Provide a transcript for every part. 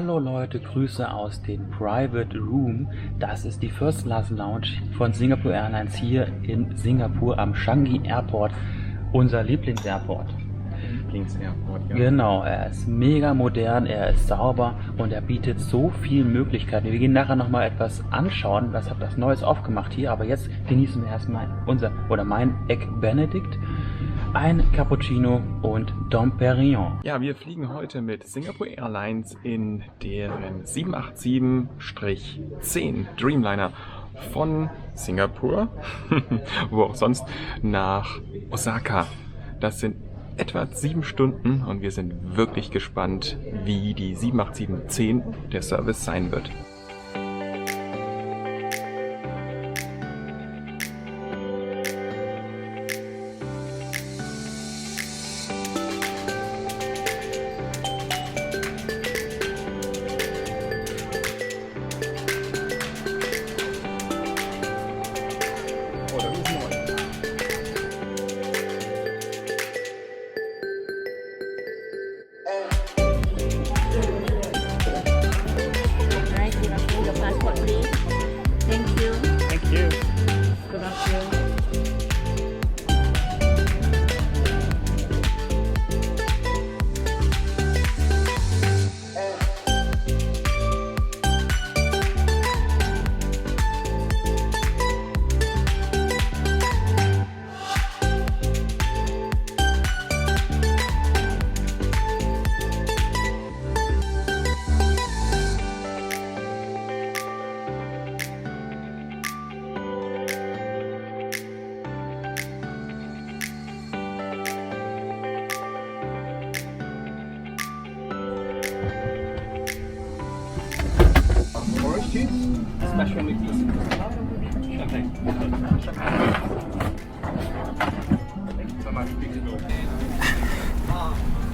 Hallo Leute, Grüße aus dem Private Room. Das ist die First Class Lounge von Singapore Airlines hier in Singapur am Changi Airport, unser Lieblingsairport. Lieblingsairport, ja. Genau, er ist mega modern, er ist sauber und er bietet so viele Möglichkeiten. Wir gehen nachher nochmal etwas anschauen, was hat das Neues aufgemacht hier, aber jetzt genießen wir erstmal mein Egg Benedict, ein Cappuccino und Dom Perignon. Ja, wir fliegen heute mit Singapore Airlines in deren 787-10 Dreamliner von Singapur, wo auch sonst, nach Osaka. Das sind etwa 7 Stunden und wir sind wirklich gespannt, wie die 787-10 der Service sein wird.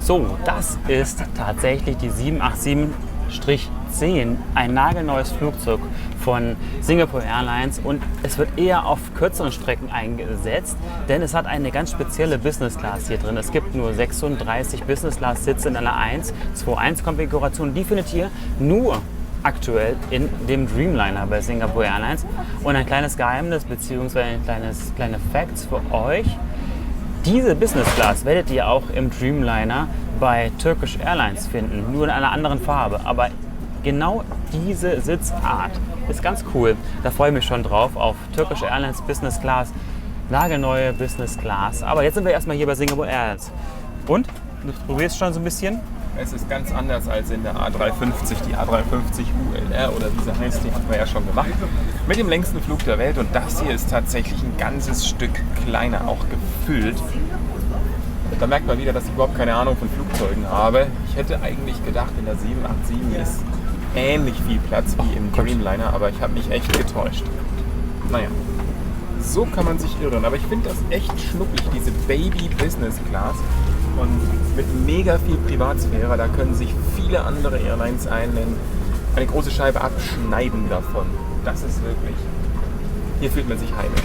So, das ist tatsächlich die 787-10, ein nagelneues Flugzeug von Singapore Airlines und es wird eher auf kürzeren Strecken eingesetzt, denn es hat eine ganz spezielle Business Class hier drin. Es gibt nur 36 Business Class Sitze in einer 1-2-1 Konfiguration. Die findet ihr nur aktuell in dem Dreamliner bei Singapore Airlines. Und ein kleines Geheimnis bzw. kleine Facts für euch. Diese Business Class werdet ihr auch im Dreamliner bei Turkish Airlines finden, nur in einer anderen Farbe. Aber genau diese Sitzart ist ganz cool. Da freue ich mich schon drauf, auf Turkish Airlines Business Class, nagelneue Business Class. Aber jetzt sind wir erstmal hier bei Singapore Airlines. Und? Du probierst schon so ein bisschen? Es ist ganz anders als in der A350, die A350 ULR oder wie sie heißt, die haben wir ja schon gemacht. Mit dem längsten Flug der Welt und das hier ist tatsächlich ein ganzes Stück kleiner, auch gefüllt. Da merkt man wieder, dass ich überhaupt keine Ahnung von Flugzeugen habe. Ich hätte eigentlich gedacht, in der 787 ist ähnlich viel Platz wie im Dreamliner, aber ich habe mich echt getäuscht. Naja, so kann man sich irren, aber ich finde das echt schnucklig, diese Baby Business Class. Und mit mega viel Privatsphäre, da können sich viele andere Airlines eine große Scheibe abschneiden davon. Das ist wirklich, hier fühlt man sich heimisch.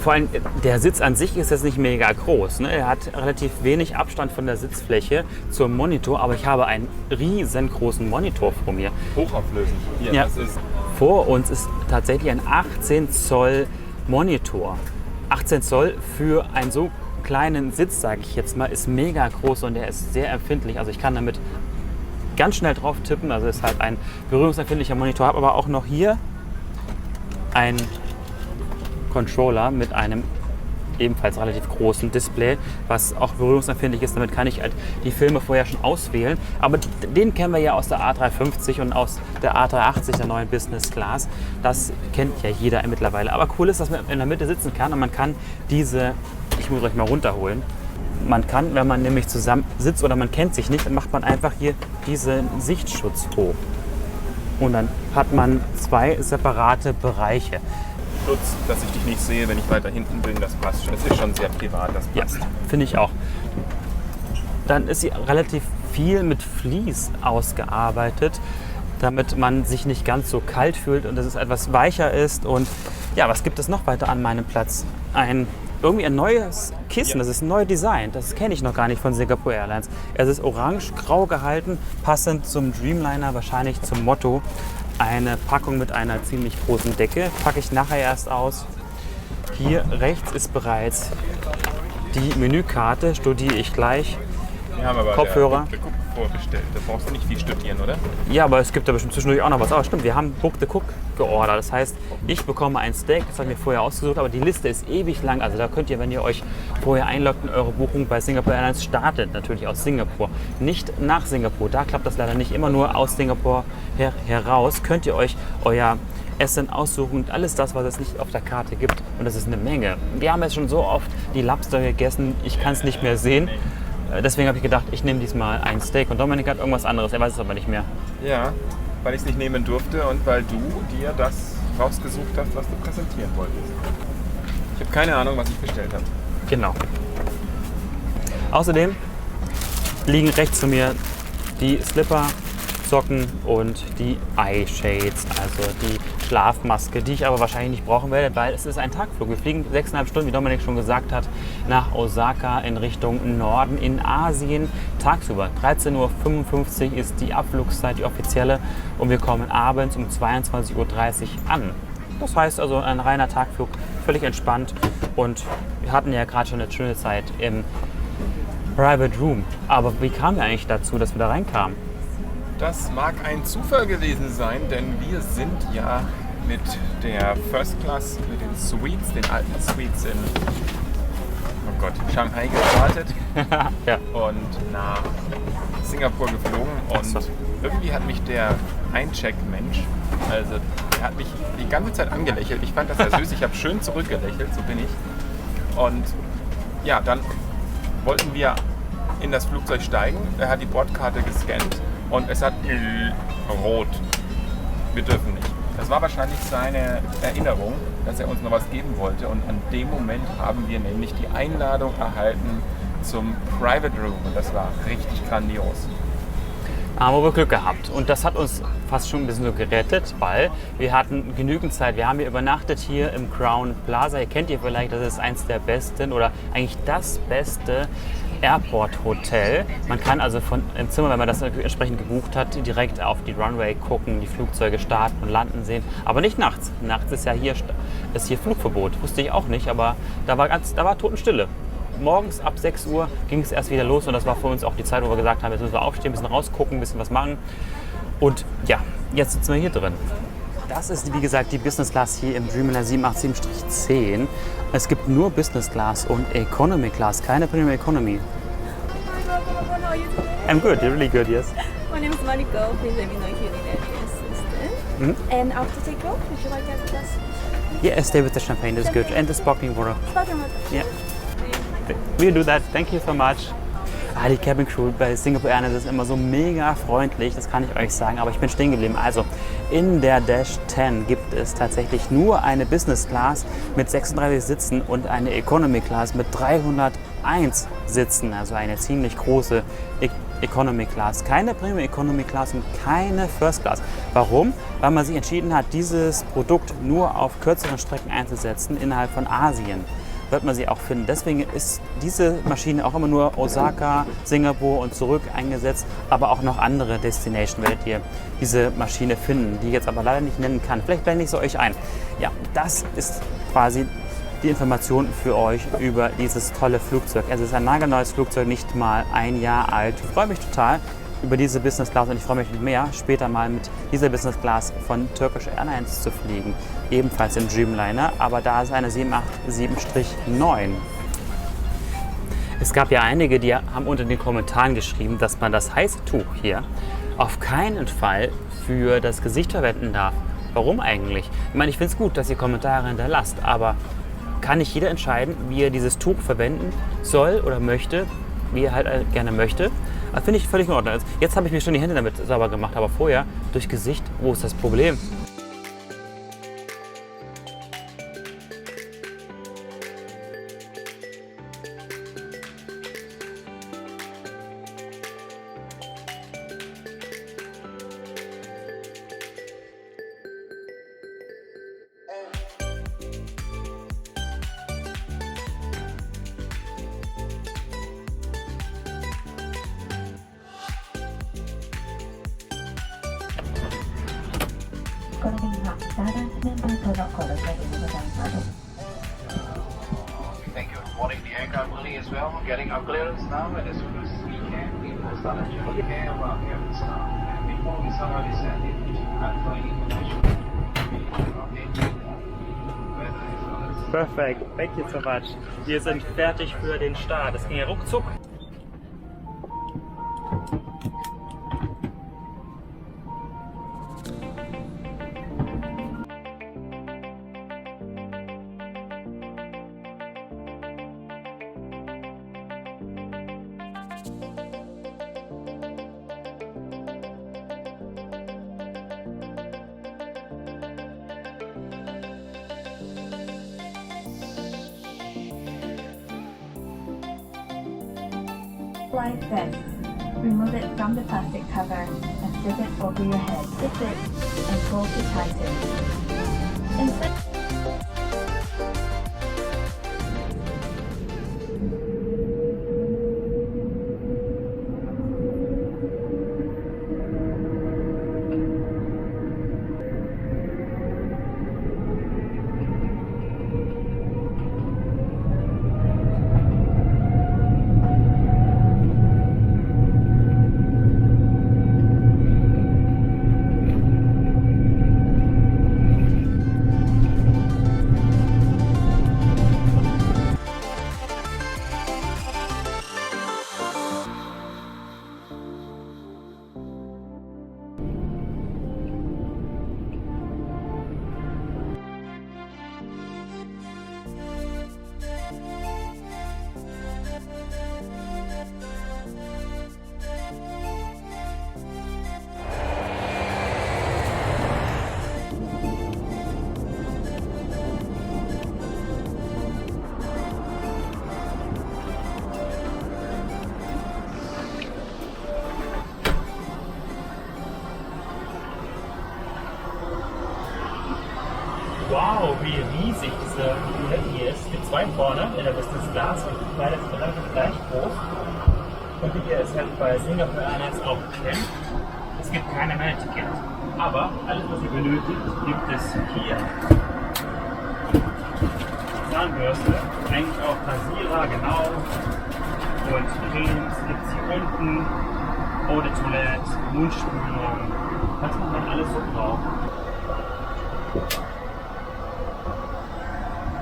Vor allem, der Sitz an sich ist jetzt nicht mega groß. Ne? Er hat relativ wenig Abstand von der Sitzfläche zum Monitor, aber ich habe einen riesengroßen Monitor vor mir. Hochauflösend. Hier, ja. Das ist vor uns ist tatsächlich ein 18 Zoll Monitor. 18 Zoll für ein so kleinen Sitz, sage ich jetzt mal, ist mega groß und der ist sehr empfindlich. Also ich kann damit ganz schnell drauf tippen. Also es ist halt ein berührungsempfindlicher Monitor. Habe aber auch noch hier einen Controller mit einem ebenfalls relativ großen Display, was auch berührungsempfindlich ist. Damit kann ich halt die Filme vorher schon auswählen. Aber den kennen wir ja aus der A350 und aus der A380, der neuen Business Class. Das kennt ja jeder mittlerweile. Aber cool ist, dass man in der Mitte sitzen kann und man kann diese, ich muss euch mal runterholen, man kann, wenn man nämlich zusammen sitzt oder man kennt sich nicht, dann macht man einfach hier diesen Sichtschutz hoch. Und dann hat man 2 separate Bereiche. Schutz, dass ich dich nicht sehe, wenn ich weiter hinten bin, das passt schon. Das ist schon sehr privat, das passt. Ja, finde ich auch. Dann ist sie relativ viel mit Vlies ausgearbeitet, damit man sich nicht ganz so kalt fühlt und dass es etwas weicher ist. Und ja, was gibt es noch weiter an meinem Platz? Ein irgendwie ein neues Kissen, das ist neu designt. Das kenne ich noch gar nicht von Singapore Airlines. Es ist orange-grau gehalten, passend zum Dreamliner, wahrscheinlich zum Motto. Eine Packung mit einer ziemlich großen Decke, packe ich nachher erst aus. Hier rechts ist bereits die Menükarte, studiere ich gleich. Wir haben aber Kopfhörer. der Book vorbestellt. Da brauchst du nicht viel studieren, oder? Ja, aber es gibt da bestimmt zwischendurch auch noch was. Aber stimmt, wir haben Book the Cook geordert. Das heißt, ich bekomme ein Steak, das habe ich mir vorher ausgesucht, aber die Liste ist ewig lang. Also da könnt ihr, wenn ihr euch vorher einloggt in eure Buchung bei Singapore Airlines, startet natürlich aus Singapur. Nicht nach Singapur. Da klappt das leider nicht. Immer nur aus Singapur heraus könnt ihr euch euer Essen aussuchen und alles das, was es nicht auf der Karte gibt. Und das ist eine Menge. Wir haben jetzt schon so oft die Lobster gegessen, ich kann es nicht mehr sehen. Deswegen habe ich gedacht, ich nehme diesmal ein Steak. Und Dominik hat irgendwas anderes, er weiß es aber nicht mehr. Ja, weil ich es nicht nehmen durfte und weil du dir das rausgesucht hast, was du präsentieren wolltest. Ich habe keine Ahnung, was ich bestellt habe. Genau. Außerdem liegen rechts zu mir die Slipper, Socken und die Eyeshades, also die Schlafmaske, die ich aber wahrscheinlich nicht brauchen werde, weil es ist ein Tagflug. Wir fliegen 6,5 Stunden, wie Dominik schon gesagt hat, nach Osaka in Richtung Norden in Asien. Tagsüber 13:55 Uhr ist die Abflugszeit, die offizielle, und wir kommen abends um 22:30 Uhr an. Das heißt also ein reiner Tagflug, völlig entspannt, und wir hatten ja gerade schon eine schöne Zeit im Private Room. Aber wie kamen wir eigentlich dazu, dass wir da reinkamen? Das mag ein Zufall gewesen sein, denn wir sind ja mit der First Class, mit den Suites, den alten Suites in Shanghai gestartet Ja. und nach Singapur geflogen. Und So. irgendwie hat mich der Eincheck-Mensch, also er hat mich die ganze Zeit angelächelt. Ich fand das sehr süß, ich habe schön zurückgelächelt, so bin ich. Und ja, dann wollten wir in das Flugzeug steigen. Er hat die Bordkarte gescannt und es hat rot. Wir dürfen nicht. Das war wahrscheinlich seine Erinnerung, dass er uns noch was geben wollte. Und an dem Moment haben wir nämlich die Einladung erhalten zum Private Room. Und das war richtig grandios. Haben wir Glück gehabt. Und das hat uns fast schon ein bisschen so gerettet, weil wir hatten genügend Zeit. Wir haben hier übernachtet hier im Crown Plaza. Ihr kennt ihr vielleicht, das ist eins der besten oder eigentlich das beste Airport-Hotel. Man kann also im Zimmer, wenn man das entsprechend gebucht hat, direkt auf die Runway gucken, die Flugzeuge starten und landen sehen. Aber nicht nachts. Nachts ist ja hier Flugverbot. Wusste ich auch nicht, aber da war Totenstille. Morgens ab 6 Uhr ging es erst wieder los, und das war für uns auch die Zeit, wo wir gesagt haben, jetzt müssen wir aufstehen, ein bisschen rausgucken, ein bisschen was machen. Und ja, jetzt sitzen wir hier drin. Das ist, wie gesagt, die Business Class hier im Dreamliner 787-10. Es gibt nur Business Class und Economy Class, keine Premium Economy. How are you today? I'm good, you're really good, yes. My name is Mariko. Please let me know if you need any assistance. And after takeoff, would you like a glass? Yeah, stay with the champagne, that's good. And the sparkling water. Sparkling water. Yeah. We do that, thank you so much. Die Cabin Crew bei Singapore Airlines ist immer so mega freundlich, das kann ich euch sagen, aber ich bin stehen geblieben. Also, in der Dash 10 gibt es tatsächlich nur eine Business Class mit 36 Sitzen und eine Economy Class mit 301 Sitzen, also eine ziemlich große Economy Class. Keine Premium Economy Class und keine First Class. Warum? Weil man sich entschieden hat, dieses Produkt nur auf kürzeren Strecken einzusetzen innerhalb von Asien. Wird man sie auch finden. Deswegen ist diese Maschine auch immer nur Osaka, Singapur und zurück eingesetzt, aber auch noch andere Destinations werdet ihr diese Maschine finden, die ich jetzt aber leider nicht nennen kann. Vielleicht blende ich sie euch ein. Ja, das ist quasi die Information für euch über dieses tolle Flugzeug. Es ist ein nagelneues Flugzeug, nicht mal ein Jahr alt. Ich freue mich total über diese Business Class und ich freue mich mehr, später mal mit dieser Business Class von Turkish Airlines zu fliegen. Ebenfalls im Dreamliner, aber da ist eine 787-9. Es gab ja einige, die haben unter den Kommentaren geschrieben, dass man das heiße Tuch hier auf keinen Fall für das Gesicht verwenden darf. Warum eigentlich? Ich meine, ich finde es gut, dass ihr Kommentare hinterlasst, aber kann nicht jeder entscheiden, wie er dieses Tuch verwenden soll oder möchte, wie er halt gerne möchte. Das finde ich völlig in Ordnung. Jetzt habe ich mir schon die Hände damit sauber gemacht, aber vorher durch Gesicht, wo ist das Problem? これで今ダーランスメンバーとのコード会議でございます。 Thank you. Boarding the aircraft early as well. Getting our clearance now, and as soon as we can, we will start a journey here while we have the start. And before we start our descent into flying information, we will update you on weather as well as. Perfekt, thank you so much. Wir sind fertig für den Start. Das ging ja ruckzuck. Flight vest. Remove it from the plastic cover and slip it over your head. Zip it and pull to tighten. Insert Wow, wie riesig diese Toilette hier ist. Es gibt zwei vorne in der Business Class und beide sind relativ gleich groß. Und wie ihr es halt bei Singapore Airlines auch kennt, es gibt keine Meldeticket. Aber alles, was ihr benötigt, gibt es hier. Zahnbürste, eigentlich auch Rasierer, genau. Und Cremes gibt es hier unten. Eau de Toilette, Mundspülung, was man dann alles so braucht.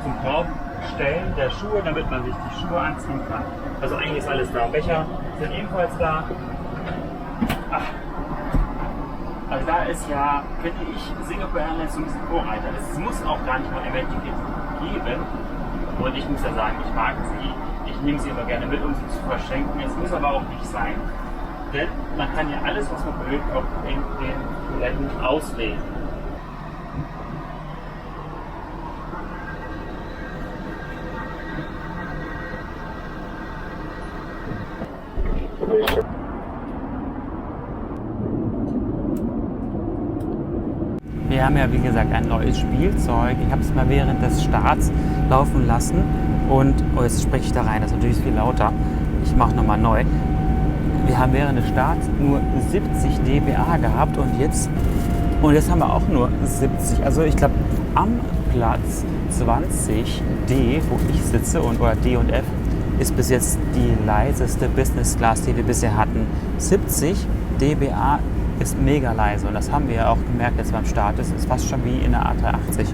Zum Draufstellen der Schuhe, damit man sich die Schuhe anziehen kann. Also eigentlich ist alles da. Becher sind ebenfalls da. Ach. Also da ist ja, finde ich, Singapore Airlines so ein bisschen Vorreiter. Es muss auch gar nicht mal ein Event-Ticket geben. Und ich muss ja sagen, ich mag sie. Ich nehme sie immer gerne mit, um sie zu verschenken. Es muss aber auch nicht sein. Denn man kann ja alles, was man benötigt, auch in den Toiletten auslesen. Wir haben ja, wie gesagt, ein neues Spielzeug. Ich habe es mal während des Starts laufen lassen und jetzt spreche ich da rein, das ist natürlich viel lauter. Ich mache nochmal neu. Wir haben während des Starts nur 70 dBA gehabt und jetzt haben wir auch nur 70. Also ich glaube, am Platz 20D, wo ich sitze, oder D und F, ist bis jetzt die leiseste Business Class, die wir bisher hatten. 70 dBA ist mega leise und das haben wir ja auch gemerkt jetzt beim Start. Das ist fast schon wie in der A380.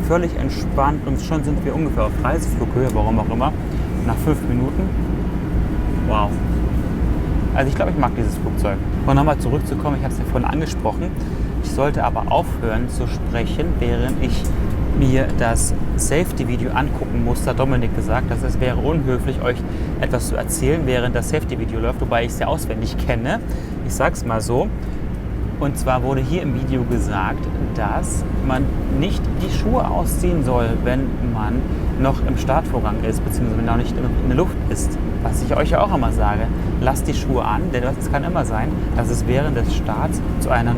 Völlig entspannt und schon sind wir ungefähr auf Reiseflughöhe, warum auch immer, nach 5 Minuten. Wow. Also ich glaube, ich mag dieses Flugzeug. Und nochmal zurückzukommen, ich habe es ja vorhin angesprochen, ich sollte aber aufhören zu sprechen, während ich mir das Safety-Video angucken muss, hat Dominik gesagt, dass es wäre unhöflich, euch etwas zu erzählen, während das Safety-Video läuft, wobei ich es ja auswendig kenne. Ich sag's mal so. Und zwar wurde hier im Video gesagt, dass man nicht die Schuhe ausziehen soll, wenn man noch im Startvorgang ist, beziehungsweise wenn man noch nicht in der Luft ist. Was ich euch ja auch immer sage, lasst die Schuhe an, denn es kann immer sein, dass es während des Starts zu einer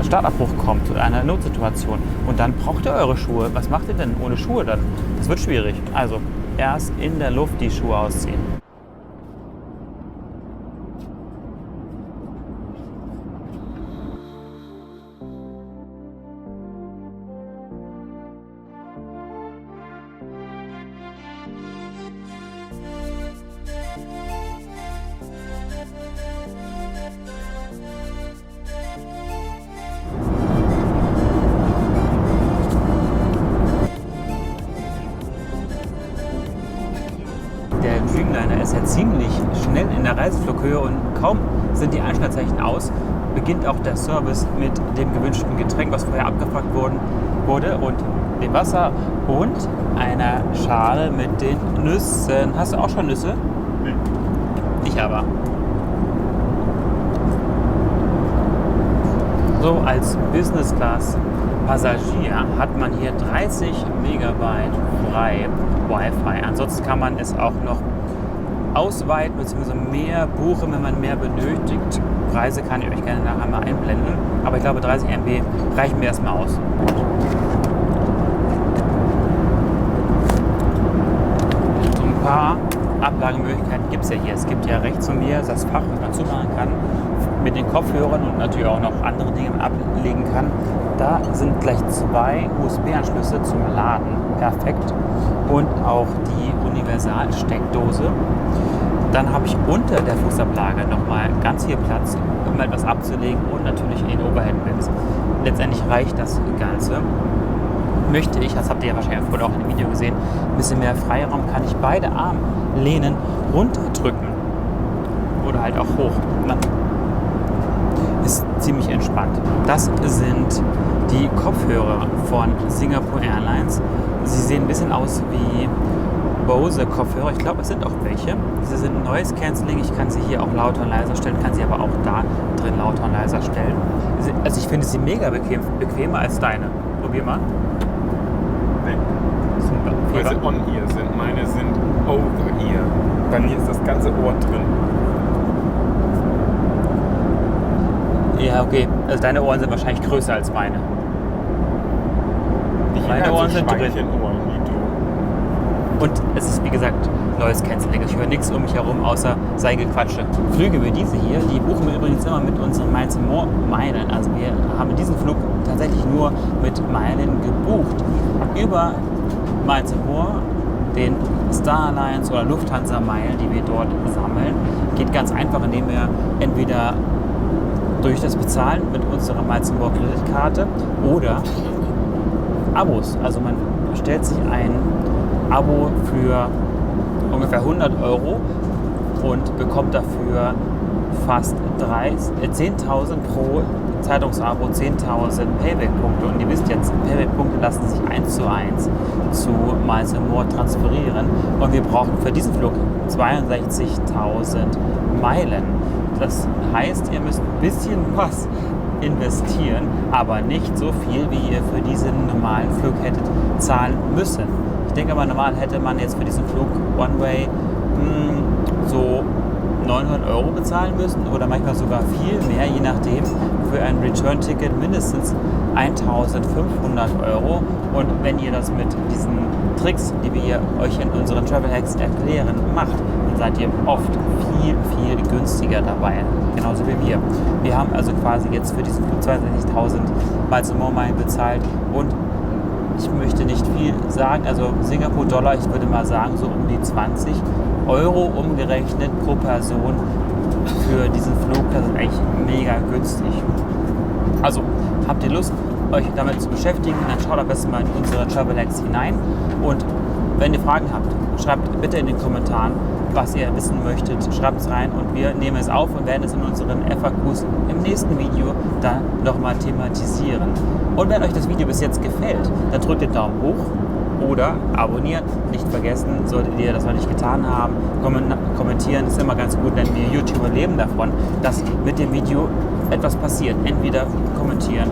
Startabbruch kommt, zu einer Notsituation. Und dann braucht ihr eure Schuhe. Was macht ihr denn ohne Schuhe dann? Das wird schwierig. Also erst in der Luft die Schuhe ausziehen. ist ja ziemlich schnell in der Reiseflughöhe und kaum sind die Einschaltzeichen aus, beginnt auch der Service mit dem gewünschten Getränk, was vorher abgefragt wurde und dem Wasser und einer Schale mit den Nüssen. Hast du auch schon Nüsse? Nee. Ich aber. So, als Business Class Passagier hat man hier 30 Megabyte frei Wi-Fi. Ansonsten kann man es auch noch ausweiten bzw. mehr buchen, wenn man mehr benötigt. Preise kann ich euch gerne nachher mal einblenden. Aber ich glaube 30 MB reichen mir erstmal aus. So ein paar Ablagemöglichkeiten gibt es ja hier. Es gibt ja rechts von mir das Fach, was man zumachen kann mit den Kopfhörern und natürlich auch noch andere Dinge ablegen kann. Da sind gleich 2 USB-Anschlüsse zum Laden. Perfekt. Und auch die Universalsteckdose. Dann habe ich unter der Fußablage nochmal ganz viel Platz, um etwas abzulegen und natürlich den Overhead-Bins. Letztendlich reicht das Ganze. Möchte ich, das habt ihr ja wahrscheinlich vorher auch in dem Video gesehen, ein bisschen mehr Freiraum, kann ich beide Armlehnen runterdrücken. Oder halt auch hoch. Ist ziemlich entspannt. Das sind die Kopfhörer von Singapore Airlines. Sie sehen ein bisschen aus wie Bose Kopfhörer. Ich glaube, es sind auch welche. Sie sind Noise Cancelling. Ich kann sie hier auch lauter und leiser stellen, kann sie aber auch da drin lauter und leiser stellen. Also ich finde sie mega bequemer als deine. Probier mal. Nee. Weil sie On-Ear sind. Meine sind Over-Ear. Bei mir ist das ganze Ohr drin. Ja, okay. Also deine Ohren sind wahrscheinlich größer als meine. Meine Ohren sind drin. Und es ist, wie gesagt, Noise Cancelling. Ich höre nichts um mich herum, außer Seigequatsche. Flüge wie diese hier, die buchen wir übrigens immer mit unseren Miles & More Meilen. Also wir haben diesen Flug tatsächlich nur mit Meilen gebucht. Über Miles & More, den Star Alliance oder Lufthansa Meilen, die wir dort sammeln, geht ganz einfach, indem wir entweder durch das Bezahlen mit unserer Miles & More Kreditkarte oder Abos. Also man stellt sich ein Abo für ungefähr 100 € und bekommt dafür fast 10.000 pro Zeitungsabo, 10.000 Payback-Punkte. Und ihr wisst jetzt, Payback-Punkte lassen sich 1:1 zu Miles & More transferieren. Und wir brauchen für diesen Flug 62.000 Meilen. Das heißt, ihr müsst ein bisschen was investieren, aber nicht so viel, wie ihr für diesen normalen Flug hättet zahlen müssen. Ich denke aber, normal hätte man jetzt für diesen Flug One-Way so 900 € bezahlen müssen oder manchmal sogar viel mehr, je nachdem. Für ein Return-Ticket mindestens 1.500 €. Und wenn ihr das mit diesen Tricks, die wir euch in unseren Travel Hacks erklären, macht, dann seid ihr oft viel, viel günstiger dabei. Genauso wie wir. Wir haben also quasi jetzt für diesen Flug 62.000 Miles & More Meilen bezahlt und ich möchte nicht viel sagen, also Singapur-Dollar, ich würde mal sagen, so um die 20 € umgerechnet pro Person für diesen Flug. Das ist echt mega günstig. Also, habt ihr Lust, euch damit zu beschäftigen, dann schaut am besten mal in unsere Travel Hacks hinein. Und wenn ihr Fragen habt, schreibt bitte in den Kommentaren, was ihr wissen möchtet. Schreibt es rein und wir nehmen es auf und werden es in unseren FAQs im nächsten Video dann nochmal thematisieren. Und wenn euch das Video bis jetzt gefällt, dann drückt den Daumen hoch oder abonniert. Nicht vergessen, solltet ihr das noch nicht getan haben, kommentieren ist immer ganz gut, denn wir YouTuber leben davon, dass mit dem Video etwas passiert. Entweder kommentieren,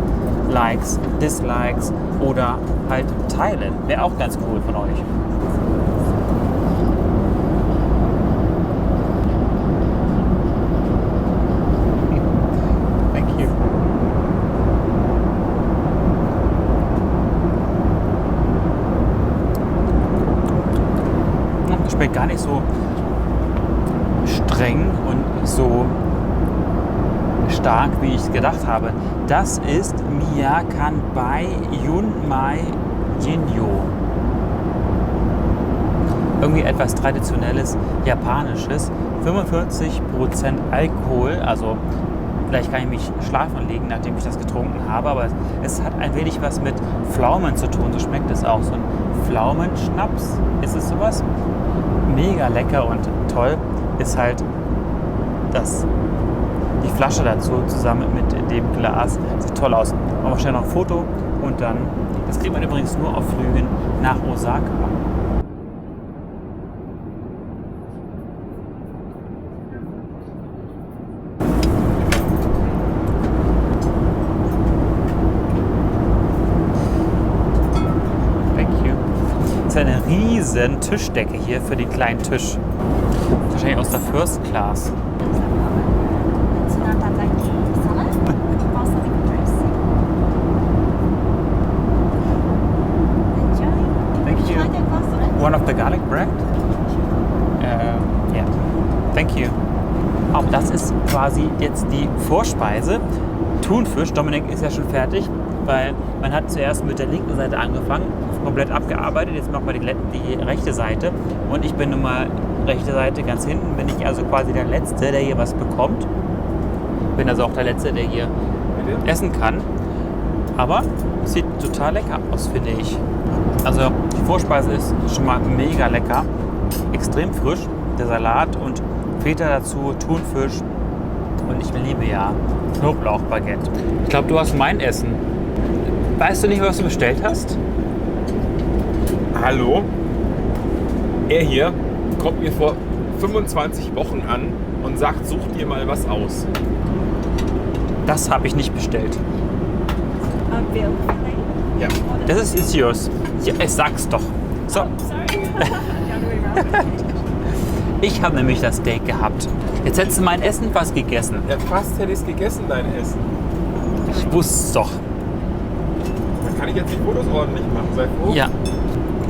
Likes, Dislikes oder halt teilen. Wäre auch ganz cool von euch. Schmeckt gar nicht so streng und so stark, wie ich es gedacht habe. Das ist Miyakan bei Yun Mai Jinyo. Irgendwie etwas traditionelles, japanisches. 45% Alkohol, also vielleicht kann ich mich schlafen legen, nachdem ich das getrunken habe, aber es hat ein wenig was mit Pflaumen zu tun, so schmeckt es auch. So ein Pflaumenschnaps, ist es sowas? Mega lecker und toll ist halt die Flasche dazu zusammen mit dem Glas. Sieht toll aus. Machen wir schnell noch ein Foto und dann, das kriegt man übrigens nur auf Flügen nach Osaka. Das ist eine riesen Tischdecke hier für den kleinen Tisch. Wahrscheinlich aus der First Class. Thank you. One of the garlic bread? Yeah. Thank you. Auch das ist quasi jetzt die Vorspeise. Thunfisch. Dominik ist ja schon fertig, weil man hat zuerst mit der linken Seite angefangen, komplett abgearbeitet. Jetzt machen wir die rechte Seite und ich bin nun mal rechte Seite ganz hinten. Bin ich also quasi der Letzte, der hier was bekommt. Bin also auch der Letzte, der hier essen kann. Aber es sieht total lecker aus, finde ich. Also die Vorspeise ist schon mal mega lecker. Extrem frisch. Der Salat und Feta dazu, Thunfisch. Und ich liebe ja Knoblauchbaguette. Ich glaube, du hast mein Essen. Weißt du nicht, was du bestellt hast? Hallo? Er hier kommt mir vor 25 Wochen an und sagt, such dir mal was aus. Das habe ich nicht bestellt. Ja. Das ist yours. Ja, ich sag's doch. So. Ich habe nämlich das Steak gehabt. Jetzt hättest du mein Essen fast gegessen. Ja, fast hätte ich es gegessen, dein Essen. Ich wusste es doch. Dann kann ich jetzt die Fotos ordentlich machen. Sei froh. Ja.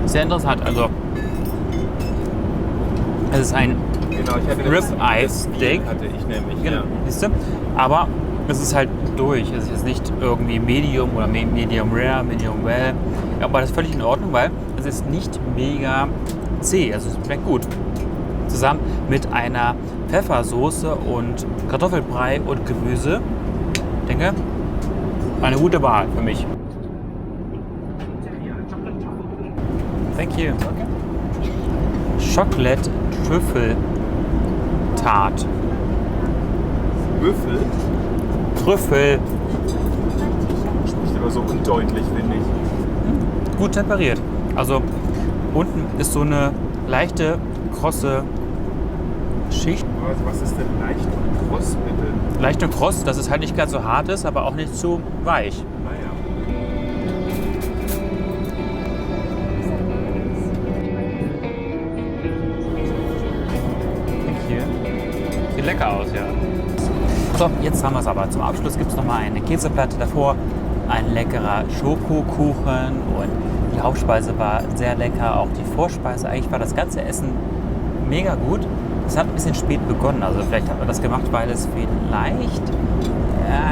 Sehr interessant. Also, es ist ein Genau, ich hatte Rib-Eye das Steak. hatte ich nämlich. Genau. Ja. Siehst du? Aber es ist halt durch. Es ist jetzt nicht irgendwie Medium oder Medium Rare, Medium Well. Aber das ist völlig in Ordnung, weil es ist nicht mega zäh. Also es schmeckt gut. Zusammen mit einer Pfeffersoße und Kartoffelbrei und Gemüse. Ich denke, eine gute Wahl für mich. Thank you. Chocolate Trüffel Tart. Würfel Trüffel. spricht aber so undeutlich, finde ich. Gut temperiert. Also unten ist so eine leichte, krosse Schicht. Was ist denn leicht und kross, bitte? Leicht und kross, dass es halt nicht ganz so hart ist, aber auch nicht zu weich. Naja. Hier. Sieht lecker aus, ja. So, jetzt haben wir es aber. Zum Abschluss gibt es nochmal eine Käseplatte davor, ein leckerer Schokokuchen und die Hauptspeise war sehr lecker. Auch die Vorspeise, eigentlich war das ganze Essen mega gut. Es hat ein bisschen spät begonnen, also vielleicht hat man das gemacht, weil es vielleicht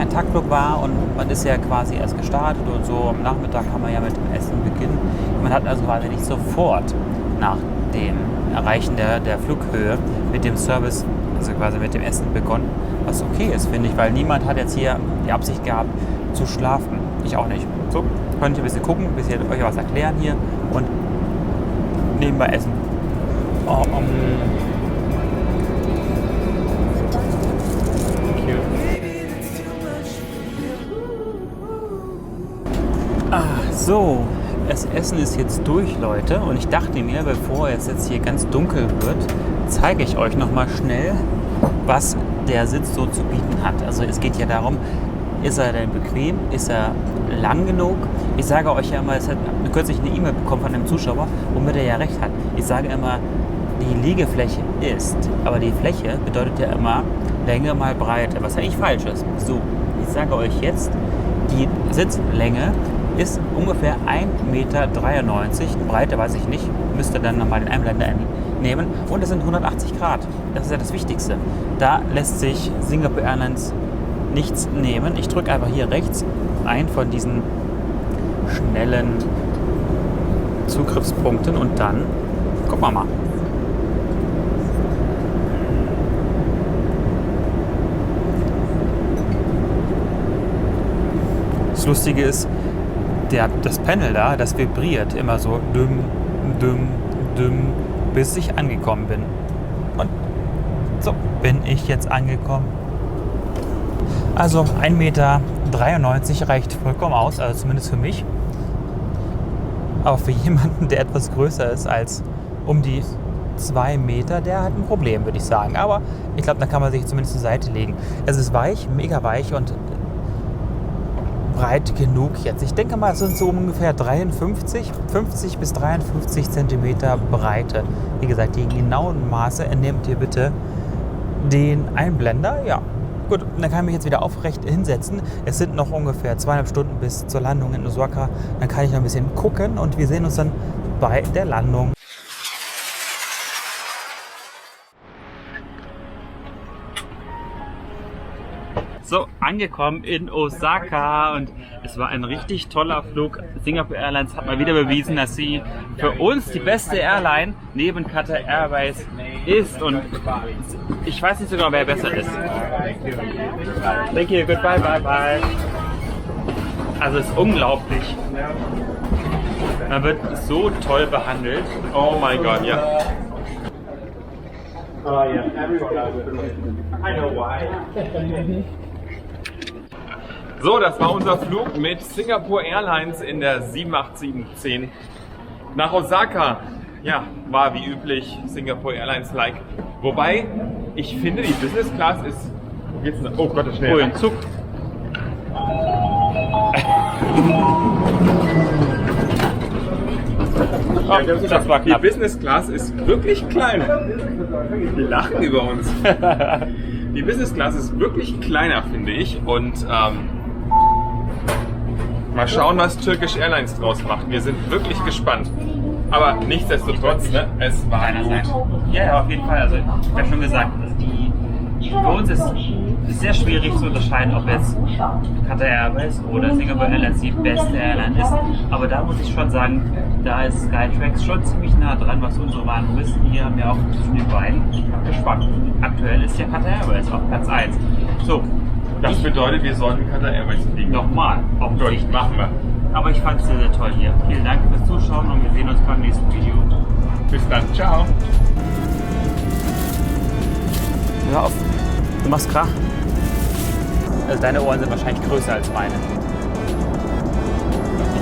ein Taktblock war und man ist ja quasi erst gestartet und so am Nachmittag kann man ja mit dem Essen beginnen. Man hat also quasi nicht sofort nach dem Erreichen der Flughöhe mit dem Service, also quasi mit dem Essen begonnen, was okay ist, finde ich, weil niemand hat jetzt hier die Absicht gehabt zu schlafen. Ich auch nicht. So, könnt ihr ein bisschen gucken, ein bisschen euch was erklären hier und nebenbei essen. Oh, So, das Essen ist jetzt durch, Leute. Und ich dachte mir, bevor es jetzt hier ganz dunkel wird, zeige ich euch noch mal schnell, was der Sitz so zu bieten hat. Also es geht ja darum, ist er denn bequem? Ist er lang genug? Ich sage euch ja immer, ich habe kürzlich eine E-Mail bekommen von einem Zuschauer, womit er ja recht hat. Ich sage immer, die Liegefläche ist, aber die Fläche bedeutet ja immer Länge mal Breite, was eigentlich falsch ist. So, ich sage euch jetzt, die Sitzlänge ist ungefähr 1,93 Meter. Breite weiß ich nicht, müsst ihr dann nochmal den Einblender nehmen. Und es sind 180 Grad. Das ist ja das Wichtigste. Da lässt sich Singapore Airlines nichts nehmen. Ich drücke einfach hier rechts ein von diesen schnellen Zugriffspunkten und dann gucken wir mal. Das Lustige ist, das Panel da, das vibriert immer so düm, düm, düm, bis ich angekommen bin. Und so bin ich jetzt angekommen. Also 1,93 Meter reicht vollkommen aus, also zumindest für mich. Aber für jemanden, der etwas größer ist als um die 2 Meter, der hat ein Problem, würde ich sagen. Aber ich glaube, da kann man sich zumindest zur Seite legen. Es ist weich, mega weich und breit genug jetzt. Ich denke mal, es sind so ungefähr 50 bis 53 Zentimeter Breite. Wie gesagt, die genauen Maße entnehmt ihr bitte den Einblender. Ja, gut, dann kann ich mich jetzt wieder aufrecht hinsetzen. Es sind noch ungefähr 2,5 Stunden bis zur Landung in Osaka. Dann kann ich noch ein bisschen gucken und wir sehen uns dann bei der Landung. So, angekommen in Osaka und es war ein richtig toller Flug. Singapore Airlines hat mal wieder bewiesen, dass sie für uns die beste Airline neben Qatar Airways ist und ich weiß nicht sogar, wer besser ist. Thank you, goodbye, bye bye. Also es ist unglaublich. Man wird so toll behandelt. Oh mein Gott, ja. So, das war unser Flug mit Singapore Airlines in der 78710 nach Osaka. Ja, war wie üblich Singapore Airlines-like. Wobei, ich finde, die Business Class ist... Wo geht's denn? Oh Gott, das ist schnell. Oh, ein Zug. Das war knapp. Die Business Class ist wirklich klein. Die lachen über uns. Die Business Class ist wirklich kleiner, finde ich. Und mal schauen, was Turkish Airlines draus macht. Wir sind wirklich gespannt. Aber nichtsdestotrotz, ne, es war Einerseits. gut. Ja, auf jeden Fall. Also, ich habe schon gesagt, für uns ist es sehr schwierig zu unterscheiden, ob jetzt Qatar Airways oder Singapore Airlines die beste Airline ist. Aber da muss ich schon sagen, da ist Skytrax schon ziemlich nah dran, was unsere Warnung ist. Hier haben wir auch zwischen den beiden gespannt. Aktuell ist ja Qatar Airways auf Platz 1. So, Das bedeutet, wir sollten Qatar Airways fliegen. nochmal. Gut, machen wir. Aber ich fand es sehr, sehr toll hier. Vielen Dank fürs Zuschauen und wir sehen uns beim nächsten Video. Bis dann. Ciao. Hör auf, du machst Krach. Also deine Ohren sind wahrscheinlich größer als meine.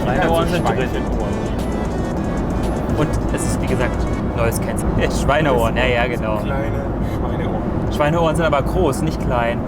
Meine Ohren sind drin. Und es ist, wie gesagt, neues Kennzeichen. Schweineohren, ja, genau. Kleine Schweineohren. Schweineohren sind aber groß, nicht klein.